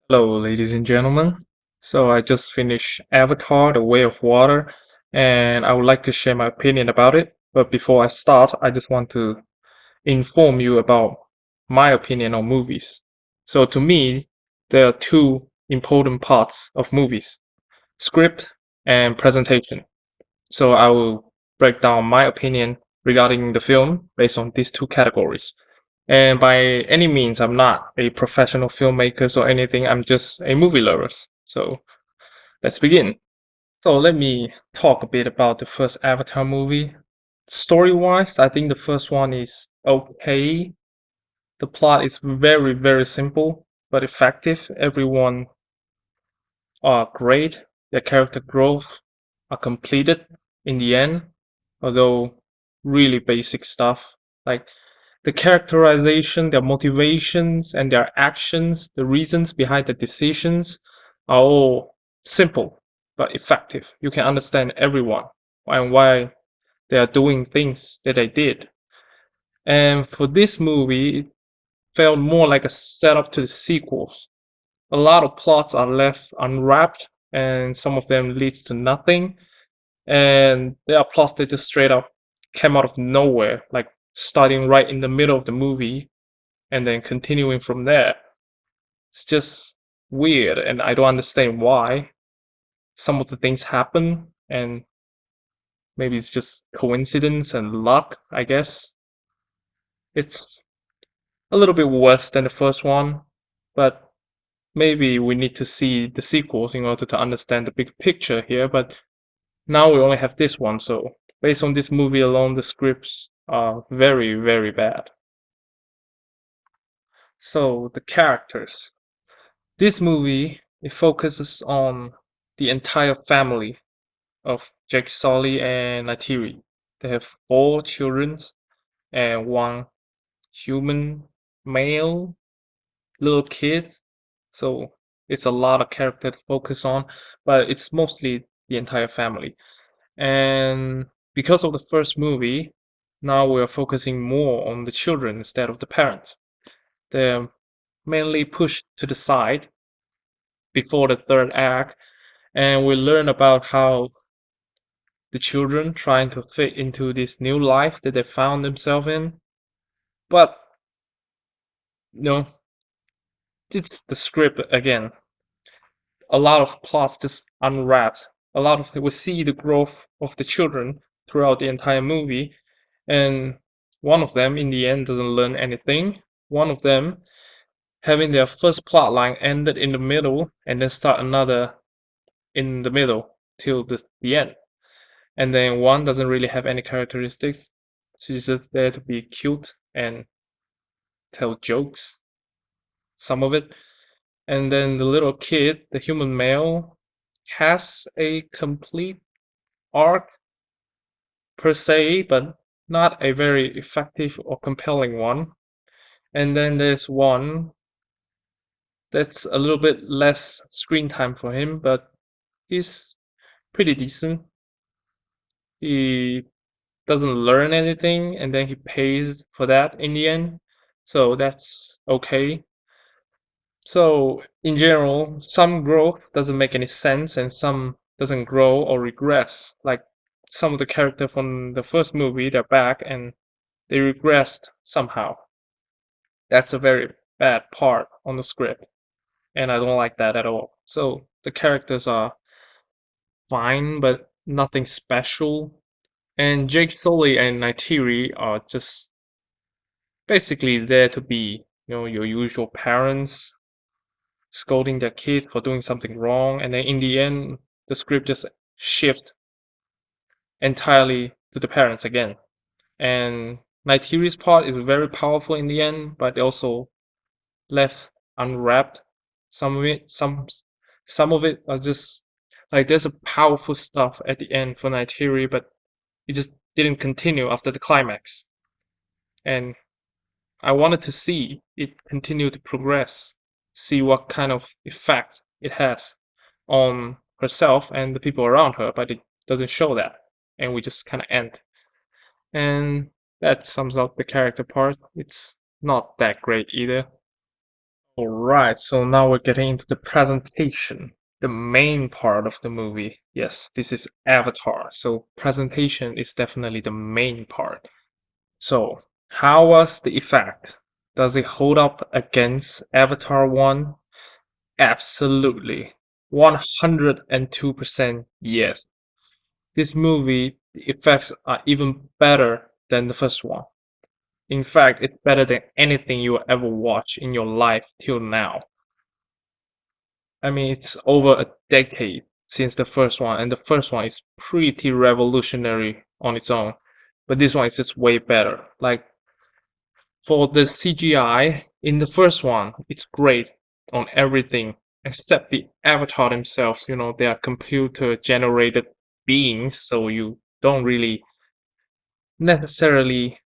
Hello, ladies and gentlemen. So I just finished Avatar: The Way of Water, and I would like to share my opinion about it. But before I start, I just want to inform you about my opinion on movies. So to me, there are two important parts of movies: script and presentation. So I will break down my opinion regarding the film based on these two categories. And by any means, I'm not a professional filmmaker or anything. I'm just a movie lover. So let's begin. So let me talk a bit about the first Avatar movie. Story-wise, I think the first one is okay. The plot is very, very simple but effective. Everyone are great. Their character growth are completed in the end, although really basic stuff like the characterization, their motivations, and their actions, the reasons behind the decisions are all simple but effective. You can understand everyone and why they are doing things that they did. And for this movie, it felt more like a setup to the sequels. A lot of plots are left unwrapped, and some of them leads to nothing. And there are plots that just straight up came out of nowhere, like starting right in the middle of the movie and then continuing from there. It's just weird, and I don't understand why some of the things happen, and maybe it's just coincidence and luck, I guess. It's a little bit worse than the first one, but maybe we need to see the sequels in order to understand the big picture here, but now we only have this one, so based on this movie alone, the scripts are very, very bad. So, the characters. This movie it focuses on the entire family of Jake Sully and Neytiri. They have four children and one human male little kid. So it's a lot of character to focus on, but it's mostly the entire family. And because of the first movie, now we're focusing more on the children instead of the parents. They're mainly pushed to the side before the third act, and we learn about how the children trying to fit into this new life that they found themselves in. But no, it's the script again. A lot of plots just unwrapped. A lot of we see the growth of the children throughout the entire movie, and one of them in the end doesn't learn anything. One of them having their first plot line ended in the middle and then start another in the middle till the end. And then one doesn't really have any characteristics. She's just there to be cute and tell jokes, some of it. And then the little kid, the human male, has a complete arc per se, but not a very effective or compelling one. And then there's one that's a little bit less screen time for him, but he's pretty decent. He doesn't learn anything, and then he pays for that in the end. So that's okay. So in general, some growth doesn't make any sense, and some doesn't grow or regress. Like some of the character from the first movie, they're back and they regressed somehow. That's a very bad part on the script, and I don't like that at all. So the characters are fine, but nothing special. And Jake Sully and Neytiri are just basically there to be, your usual parents scolding their kids for doing something wrong, and then in the end, the script just shifts entirely to the parents again. And Neytiri's part is very powerful in the end, but also left unwrapped. Some of it are just like there's a powerful stuff at the end for Neytiri, but it just didn't continue after the climax. And I wanted to see it continue to progress, see what kind of effect it has on herself and the people around her, but it doesn't show that. And we just kind of end. And that sums up the character part. It's not that great either. Alright, so now we're getting into the presentation, the main part of the movie. Yes, this is Avatar, so presentation is definitely the main part. So, how was the effect? Does it hold up against Avatar 1? Absolutely. 102% yes. This movie, the effects are even better than the first one. In fact, it's better than anything you will ever watch in your life till now. I mean, it's over a decade since the first one, and the first one is pretty revolutionary on its own. But this one is just way better. Like, for the CGI in the first one, it's great on everything except the avatar themselves. They are computer generated beings, so you don't really necessarily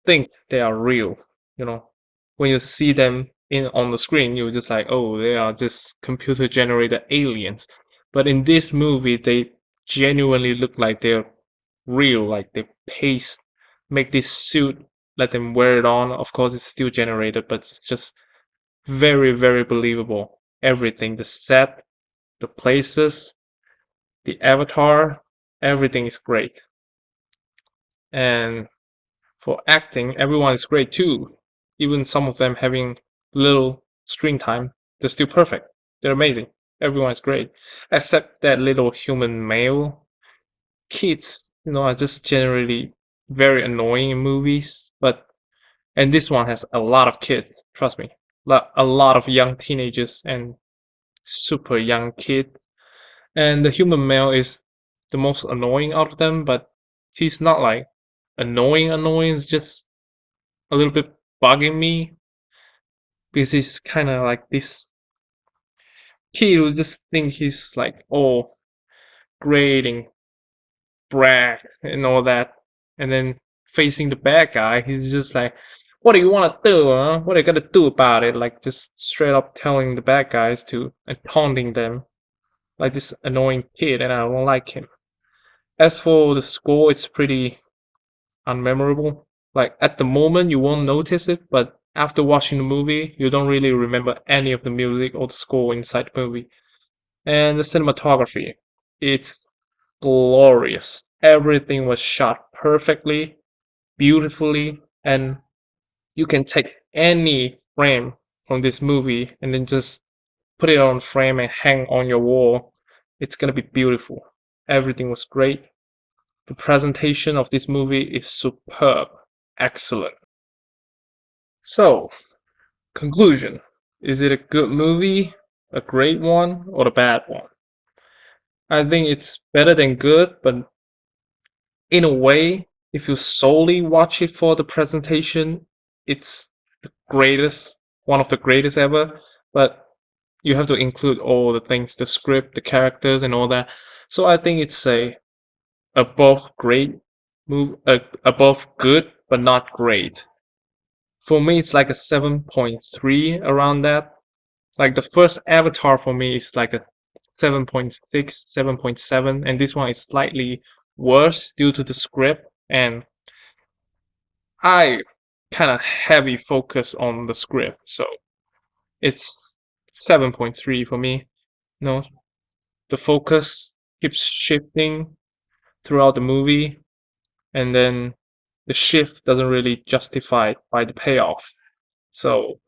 think they are real. You know, when you see them in on the screen, you're just like, oh, they are just computer generated aliens. But in this movie, they genuinely look like they're real, like they paste, make this suit, let them wear it on. Of course, it's still generated, but it's just very, very believable. Everything, the set, the places, the avatar, everything is great. And for acting, everyone is great too. Even some of them having little screen time, they're still perfect. They're amazing. Everyone is great. Except that little human male. Kids, are just generally very annoying in movies. And this one has a lot of kids, trust me. A lot of young teenagers and super young kids. And the human male is the most annoying out of them, but he's not like annoying. It's just a little bit bugging me because he's kind of like this kid who just think he's like all great and brag and all that, and then facing the bad guy, he's just like, "What do you want to do? Huh? What are you gonna do about it?" Like just straight up telling the bad guys to and taunting them like this annoying kid, and I don't like him. As for the score, it's pretty unmemorable. Like at the moment, you won't notice it, but after watching the movie, you don't really remember any of the music or the score inside the movie. And the cinematography, it's glorious. Everything was shot perfectly, beautifully, and you can take any frame from this movie and then just put it on frame and hang on your wall. It's gonna be beautiful. Everything was great. The presentation of this movie is superb. Excellent. So, conclusion. Is it a good movie, a great one, or a bad one? I think it's better than good, but in a way, if you solely watch it for the presentation, it's the greatest, one of the greatest ever. But you have to include all the things, the script, the characters, and all that. So I think it's a above great move, above good, but not great. For me, it's like a 7.3 around that. Like the first Avatar for me is like a 7.6, 7.7, and this one is slightly worse due to the script. And I kind of heavy focus on the script, so it's 7.3 for me. No, the focus keeps shifting throughout the movie, and then the shift doesn't really justify it by the payoff. So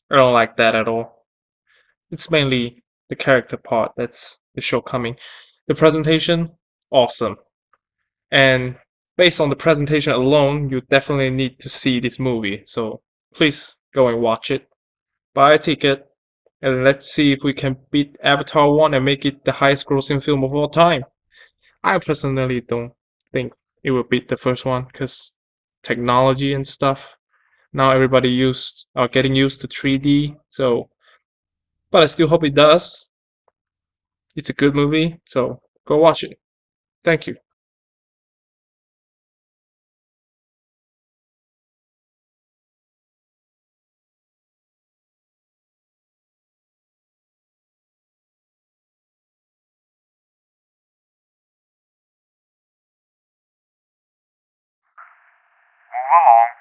I don't like that at all. It's mainly the character part that's the shortcoming. The presentation, awesome. And based on the presentation alone, you definitely need to see this movie. So please go and watch it. Buy a ticket, and let's see if we can beat Avatar 1 and make it the highest grossing film of all time. I personally don't think it will beat the first one because technology and stuff. Now everybody are getting used to 3D, so but I still hope it does. It's a good movie, so go watch it. Thank you. Move along.